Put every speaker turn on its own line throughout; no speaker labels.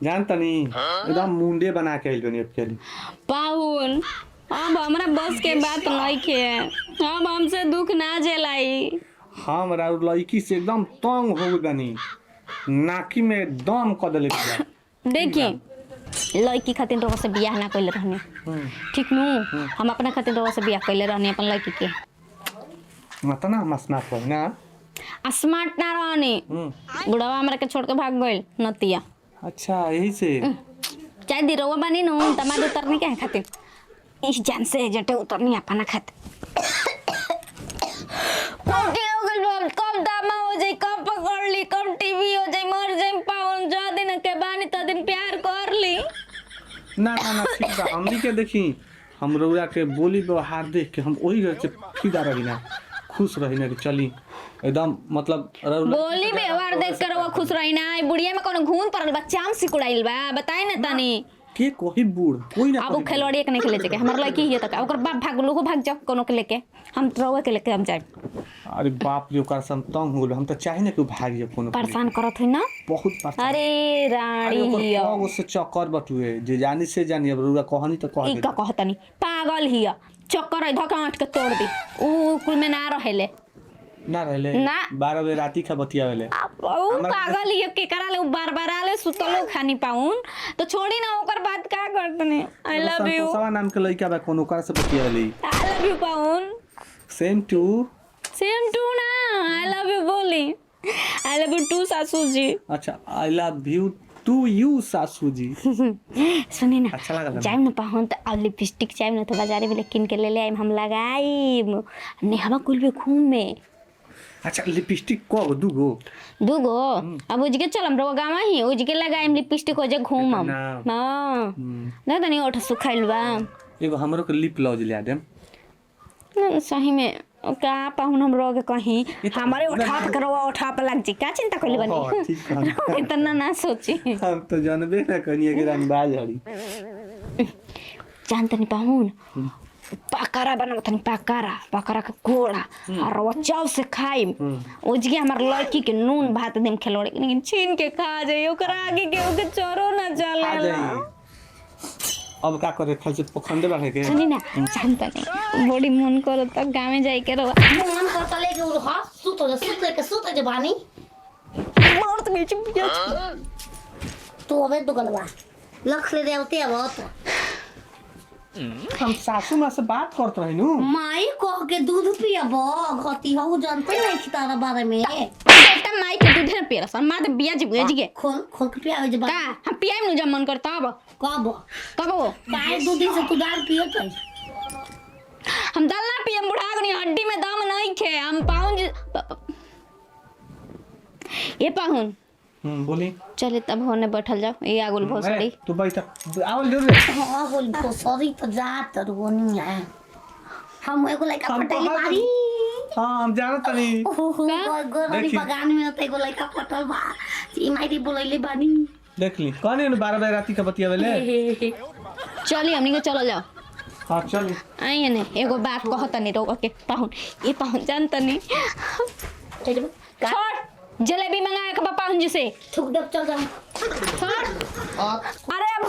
जानता नहीं एकदम मुंडे बना के आइल बनी अब
पाहुन अब हमरा बस के बात नइखे। अब हमसे दुख ना झेलाई।
हमरा लड़की से एकदम तंग हो गई बनी, नाकी में दम क देले बा।
देखी लड़की खातिर रउआ से बियाह ना कइले रहनी, ठीक नु? हम अपना खातिर रउआ से बियाह कइले रहनी अपन लड़की के।
मतना मसना पर ना
स्मार्ट ना रहनी, बुढ़वा हमरा के छोड़ के भाग गइल नतिया।
अच्छा यही से
चाहे दी रउआ बानी नु तमाद उतरनी के खातिर इस जान से एजेंट उतरनी अपना खातिर। कब दामा हो जाए, कब पकड़ ली, कब टीवी हो जाए, मर जाए पावन जा दिन के बानी त दिन प्यार कर ली।
ना ना ना ठीक बा। हमनी के देखी हम रउरा के बोली व्यवहार देख के हम वही घर से फिदा रही ना, खुश रही ना कि चली एकदम मतलब
बोली व्यवहार देख कर वो खुश रही ना। बुढ़िया में कोनो घून पड़ल बा, चाम सिकुड़ाइल बा, बताई ना तनी
के कोई बूढ़ कोई ना।
अब वो खिलौड़ी के नहीं खेले के हमर लड़की ही तक ओकर बाप भाग लोगो भाग जाओ कोनो के लेके, हम रउआ के लेके हम जाए।
अरे बाप रे ओकर सम तंग हो गेल, हम तो चाहे ना कि भाग जाए कोनो
परेशान करत है ना
बहुत परेशान।
अरे रानी हिया
वो से चक्कर बटुए जे जानी से जानी अब रउरा कहनी तो कह
ई का कहतनी पागल हिया चक्कर है धक्का आट के तोड़ दी ऊ कुल में ना रहेले
ना रहले
ना
12 बजे राती खा बतियावेले।
ऊ पागल हिया के कराले ऊ बार-बार आले सुतलो खानी पाउन तो छोड़ी ना ओकर बात का करतने। आई लव यू
सवा नाम के लइका बा कोनो ओकरा से बतियावेले।
आई लव यू पाउन
सेम टू
ना आई लव यू बोली आई लव यू टू सासू जी।
अच्छा I love you too you सासू जी।
सुनी ना
अच्छा लगा
जाइम ना पाहुन तो अब लिपस्टिक जाइम ना तो बाजारे में किन के ले ले आइम हम लगाइम नेहवा कुल भी घूमे।
अच्छा लिपस्टिक को दूगो
अब उजके चलम रो गामा ही उजके लगाइम लिपस्टिक हो जे घूमम। हां ना तनी ओठ सुखाइल बा
एगो हमरो के लिप लॉज ले देम
ना सही में का पाहुन हम रोगे कहीं हमारे उठा पे करवा उठा पे लग जी का चिंता कइले बनी इतना ना सोची
हम तो जानबे ना कनिए के रंगबाज हड़ी
जानतनी पाहुन पाकारा बनावतनी पाकारा के कोड़ा और वो चाव से खाइम उजगे हमर लड़की के नून भात दिन खिलौड़े लेकिन छीन के खा जाई ओकरा आगे के ओके चोरो ना चलेला।
अब का करे खाली पखंडे बाके के
सुनी ना जानतनी बड़ी मन करत गांव में जाई के रवा
मन करता लेके उड़ हां सुत जे बानी
मरत गई चुप
तू अबे दुगलवा लख ले देवते अब तो
हम सासू मां से बात करत रही नु
माई कह के दूध पियबो गति हो जानते नहीं कि तारा बारे में
बेटा माई के दूध न पियला सन मार दे बिया जी बुझगे
खोल के पियावे जे
का हम पियाम नु जब मन करता अब
कब
वो
काहे दूध से तू दाल पियो तो
हम दाल ना पियम बुढ़ा गनी हड्डी में दम नहीं खे हम पाउन ये पाहुन
बोली
चले तब होने बैठल जाओ ये आगुल भोसड़ी
तू बैठ आवल जरूर
हां बोल तो सॉरी तो जात रोनी है हम एगो लड़का पटैली मारी।
हां हम जानत नहीं
गोरी बगान में तो एगो लड़का पटल बा ई मारी बोलैले बानी
देख ली कौन 12 बजे राती का बतियावेले
चली हमनी के चलो जाओ।
हां चल
आई ने एगो बात कहतनी रो के पाहुन ये पाहुन जानतनी छोड़ जलेबी मंगाए के पाहुन जी से
थूक दे चल जा
छोड़ अरे अब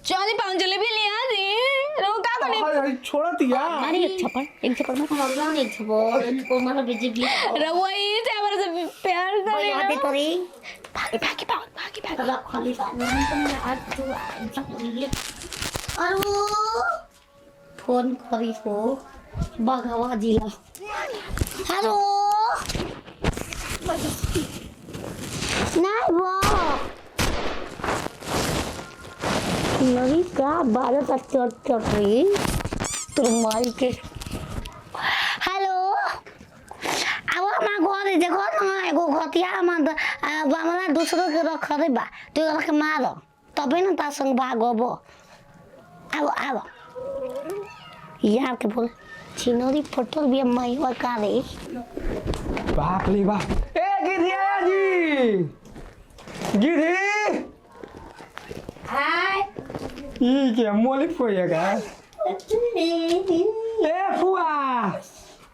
चली पाहुन जलेबी ले आ दी रो का बने
हां छोड़त यार
मारी एक छप्पड़ में
भगवान एक छबो मारा बिजली
रवई से हमारे से प्यार करे
आते तोरी
भागी पाहुन
रख खाली बानी तुम आज तू अरे फोन करी हो बगवा जिला हेलो नहीं वो लगी का बारह का चट रही तुम्हारी के हेलो अब हमारा घर देखो ना एगो घटिया हमारा दूसरों के रख रे बा तो रख मारो तबे ना तार संग भागबो अब यहाँ के बोल चिनोरी फोटो भी मैवा का रे
बाप रे बाप ए गिरिया जी गिरी
हाय
ये क्या मोली फोएगा ए फुआ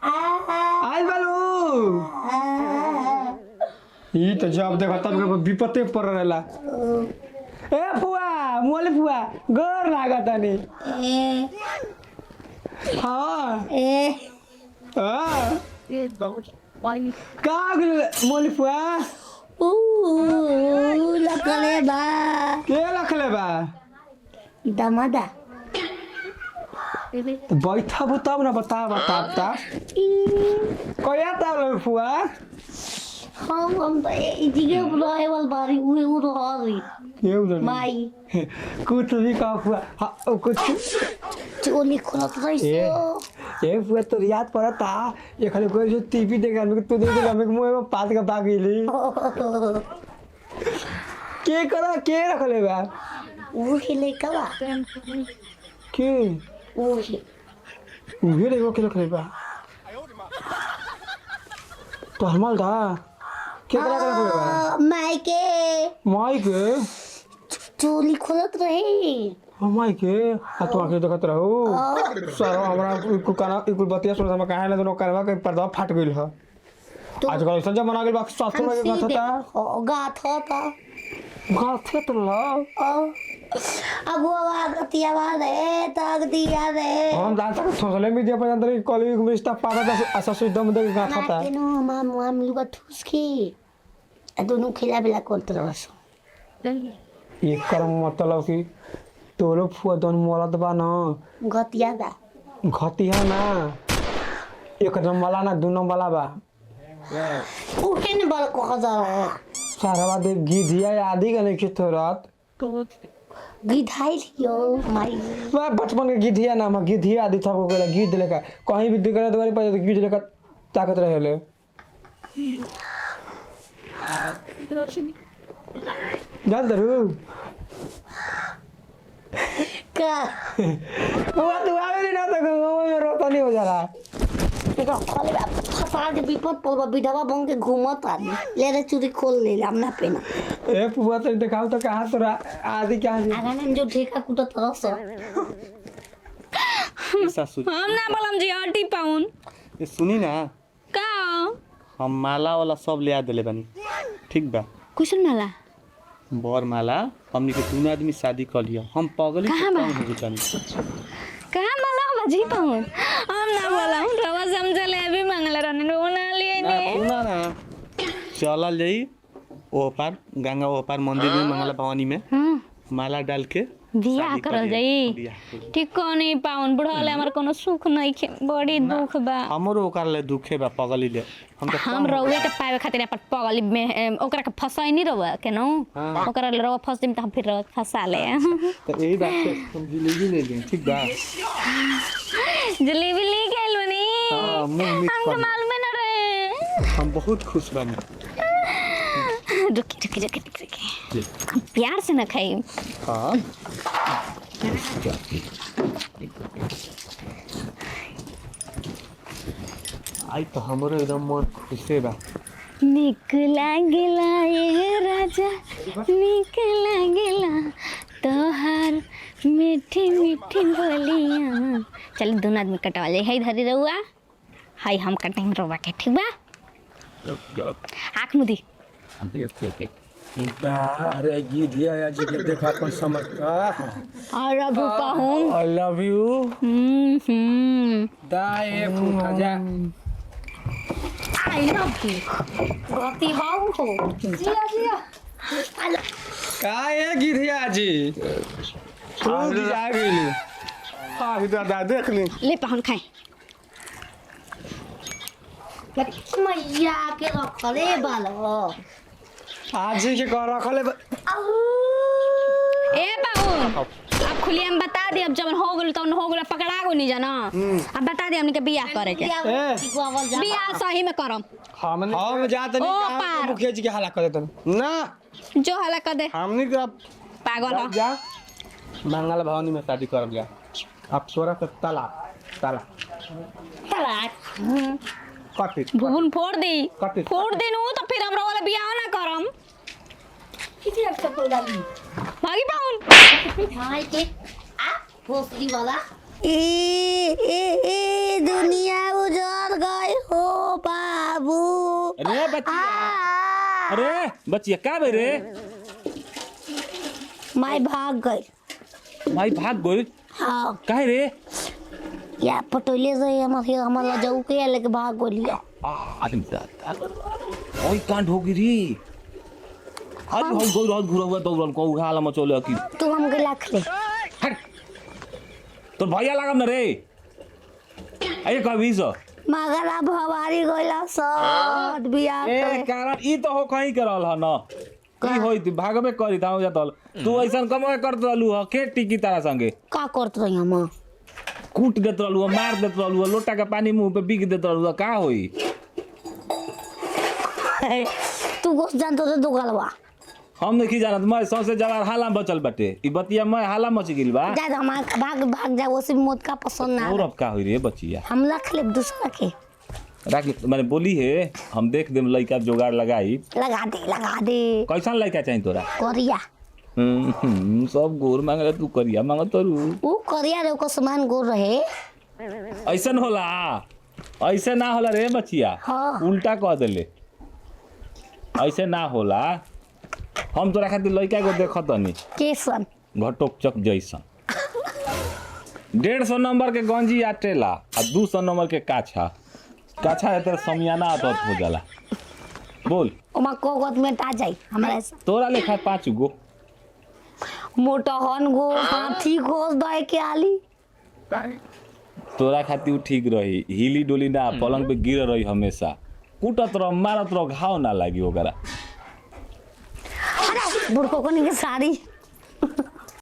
आई बालू
ई तो जब देखो तब विपत्ते पड़ रहेला। ए फुआ मोले फुआ गोर लागतानी।
ए
हाँ
ए
हाँ का मोले फुआ
लकले बा
के रखले बा
दमादा
तो बैठा तब ना बता कया तब फुआ
हम तो इदिगे रहे वाल बारी उहे उ रही
ये उधर
माई
कुछ भी का फुआ हाँ कुछ
चोली खोलत रही
ये फुआ तो याद पड़ता ये खाली कोई जो टीवी देख रहा तू देख रहा मेरे मुंह में पात का भाग गेली के रखले बा
उहे लेका बा
के
उहे
उहे ले के रखले बा तो हमाल दा के करा रखले बा
माई के
माई के
चोली खोलत रही
माई के तो आके देखत रहो सारा हमरा को काना को बतिया सुन हम काहे ना दोनों करवा के पर्दा फट गइल ह आजकल ऐसा जमाना गेल बा सासु में गाथ था
गाथ था
गाथे तो ला
अब वो गतिया दे तक दिया दे
हम जानता सोशल मीडिया पर अंदर कॉलेज में स्टाफ पाता था ऐसा सुई दम दे गाथा था
तेनो माम लुगा ठुसकी दोनों खिला बिला करत रहस
एक करम मतलब कि तोरो फुआ दोन मोलत बा न
गतिया दा
घटिया ना एक नंबर वाला ना दो नंबर वाला बा
उहे ने बल को हजार
सारा बात गिधिया आदि का नहीं थोरत
गिधाई लियो माई
मैं बचपन के गिधिया ना मैं गिधिया आदि था को गिध लेका कहीं भी दिखरा तुम्हारे पास गिध लेका ताकत रहेले जान दरू
का
वो तू आवे ना तो में रोता नहीं हो जाला
एक खोले फसा के विपद पर विधवा बन के घूमत आदमी ले रे चूड़ी खोल ले हमना पेना
ए पुआ तो दिखाओ तो कहां तोरा आदि क्या है
आगा ने जो ठेका कुटा तरस
सासू
हम ना बोलम जी हटी पाउन
ये सुनी ना
का
हम माला वाला सब ले आ देले बानी ठीक बा
कुशन माला
बर माला हमनी के तीन आदमी शादी कर लिया हम पगली
कहाँ बा?
हो जानी
कहाँ माला बजी पाउन हम ना बोलम रवा समझले अभी मंगल रहने ना लिए
ना
ने
सुना ना चलल जाई ओ पार गंगा ओ पार मंदिर में मंगला भवानी में माला डाल के
बियाह
शादी
करल
करिए।
जाई
बियाह करिए।
ठीक को नहीं पाउन बुढ़ाले हमर कोनो सुख नहीं खे बड़ी दुख बा
हमरो ओकर ले दुखे बा पगली ले हम तो
हम रउए के पावे खातिर अपन पगली में ओकरा के फसाई नहीं रउआ के नो
हाँ।
ओकरा ले रउआ फस दिम त हम फिर रउआ के फसा ले
तो यही बात से हम जिलेबी ले लें ठीक बा
जलेबी ले गेल बनी
हाँ, मुंह मिक्स
हमको
कर ले।
मालूम न रहे
हम बहुत खुश बानी
रुकी हम प्यार से न खाई
हाँ आई तो हमरो एकदम मन खुशे बा
निक लागेला ये राजा निक लागेला तोहार मीठी मीठी बोलियां चल दोनों आदमी कटवा ले हाय धरी रहुआ हाय हम कटेंगे रहुआ के ठीक बा आँख मुदी
अरे गिधिया आज के देखा कौन समझ का
और अब पाऊं
आई लव यू दाए फूटा जा
आई लव यू गति बाऊ हो जिया
का है गिधिया जी तू जा गेली
हाँ दादा देख ली
ले पाहुन खाए
मैया के रखले बालो
आज के कर रखले
ए पाहुन अब खुलिया में बता दे अब जब हो गेल तो हो गेल पकड़ा गो नहीं जाना अब बता दे हमने के बियाह करे के बियाह सही में करम
हम जात नहीं
ओ
कहां
पार।
मुखिया जी के हला कर देतन
ना
जो हला कर दे
हमनी के अब
पागल हो
जा मंगल भवानी में शादी कर गया अब तोरा से तलाक
तलाक
कट it,
भून फोड़ दी
कट it,
फोड़ देनु तो फिर हमरा वाला बियाह ना करम
किसी अच्छा कोई डाली
भागी पाउन
हाय के आ भोसड़ी वाला ए दुनिया उजड़ गई हो बाबू
अरे बच्चिया
अरे बचिया का बे रे
माई भाग गई।
माई भाग गई
हाँ
काहे रे
या पटोले से हमारा जाऊ के लेके भाग गई।
अरे दादा ओई कांड हो गिरी आज हम गई रात घुरा हुआ दौड़न को उड़ाला मचोले की
तू हमके लाख ले
हट तो भैया लागम न रे अरे कभी सो
मगर अब हमारी गोला सट बिया
ए कारण ई तो हो कहीं करल ह न की होई थी भागबे करी ताऊ जातल तू ऐसन कमवे करत रहलू ह के टिकी तारा संगे
का करत रही हम
कूट देत रहलू ह मार देत रहलू ह लोटा के पानी मुंह पे बिग देत रहलू ह का होई
तू गोस जानतो तो दुगलवा
हम नहीं जानत मैं सौसे जवार हाला बचल बाटे ई बतिया मैं हाला मच गिल बा
जा हम भाग भाग जा उसी मौत का पसंद ना
और अब का होई रे बचिया
हम रख ले दूसरा के
राखी मैंने बोली है हम देख देम लइका जोगाड़ लगाई
लगा दे
कैसन लइका चाहिए तोरा
करिया
सब गोर मांगे तू करिया मांगत तरू
वो करिया रे को समान गोर रहे
ऐसन होला ऐसे ना होला रे बचिया
हाँ।
उल्टा कह देले ऐसे ना होला हम तोरा खातिर लइका को देखत नहीं
केसन
घटोक चक जैसन 150 नंबर के गंजी आटेला आ 200 नंबर के काछा काछा है तेरा समियाना आदत हो जाला बोल
ओमा को गोत में ता जाई हमारे
तोरा लेखा 5 गो
मोटहन गो हाथी घोस दए के आली
तोरा खातिर उ ठीक रही हिली डोली ना पलंग पे गिर रही हमेशा कूटत रह मारत रह घाव ना लागी ओकरा
अरे बुढ़को को नहीं साड़ी